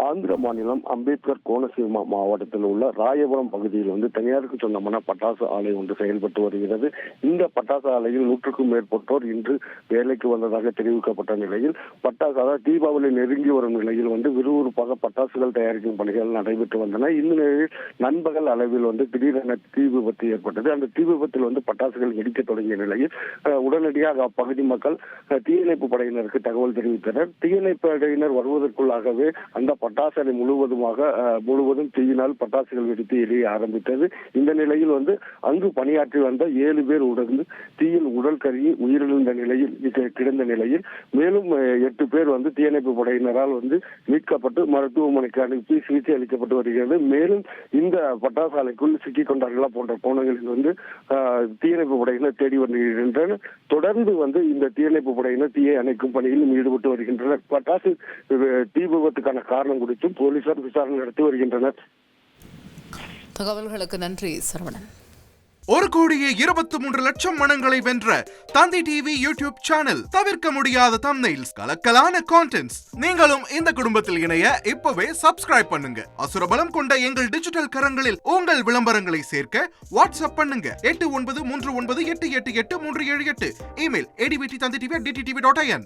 ஆந்திர மாநிலம் அம்பேத்கர் கோனசீமா மாவட்டத்தில் உள்ள ராயபுரம் பகுதியில் தனியாருக்கு சொந்தமான பட்டாசு ஆலை ஒன்று செயல்பட்டு வருகிறது. இந்த பட்டாசு ஆலையில் 100க்கும் மேற்பட்டோர் இன்று வேலைக்கு வந்ததாக தெரிவிக்கப்பட்ட நிலையில் அதாவது தீபாவளி நெருங்கி வரும் நிலையில் விறுவிறுப்பாக பட்டாசுகள் தயாரிக்கும் பணிகள் நடைபெற்று வந்தன. இந்த நிலையில் நண்பகல் அளவில் திடீரென தீ விபத்து ஏற்பட்டது. அந்த தீ விபத்தில் பட்டாசுகள் வெடிக்க தொடங்கிய நிலையில் உடனடியாக அப்பகுதி மக்கள் தீயணைப்பு படையினருக்கு தகவல் தெரிவித்தனர். தீயணைப்பு படையினர் வருவதற்குள்ளாகவே அந்த பட்டாசு அணை முழுவதும் தீயினால் பட்டாசுகள் வெடித்து எரிய ஆரம்பித்தது. இந்த நிலையில் அங்கு பணியாற்றி வந்த 7 பேர் தீயில் உடல் கருகி உயிரிழந்த நிலையில் கிடந்த நிலையில் மேலும் 8 பேர் தீயணைப்பு படையினரால் மீட்கப்பட்டு மருத்துவமனைக்கு அனுப்பி சிகிச்சை அளிக்கப்பட்டு வருகிறது. மேலும் இந்த பட்டாசு ஆலைக்குள் சிக்கிக் கொண்டார்களா போன்ற கோணங்களில் தீயணைப்பு படையினர் தேடி வருகின்றனர். தொடர்ந்து இந்த தீயணைப்பு படையினர் தீயை அணைக்கும் பணியிலும் ஈடுபட்டு வருகின்றனர். பட்டாசு தீ விபத்துக்கான காரணம் குறித்தும் போலீசார் விசாரணை நடத்தி வருகின்றனர். தகவல்களுக்கு நன்றி சரவணன். 1,23,00,000 மனங்களை வென்ற தந்தி டிவி யூடியூப் சேனல். தவிர்க்க முடியாத தம்ப்நெயில்ஸ், கலக்கலான கான்டென்ட்ஸ். நீங்களும் இந்த குடும்பத்தில் இணைய இப்பவே சப்ஸ்கிரைப் பண்ணுங்க. அசுரபலம் கொண்ட எங்கள் டிஜிட்டல் கரங்களில் உங்கள் விளம்பரங்களை சேர்க்க வாட்ஸ்அப் பண்ணுங்க. 8939888838. Email advtthanditv@dttv.in.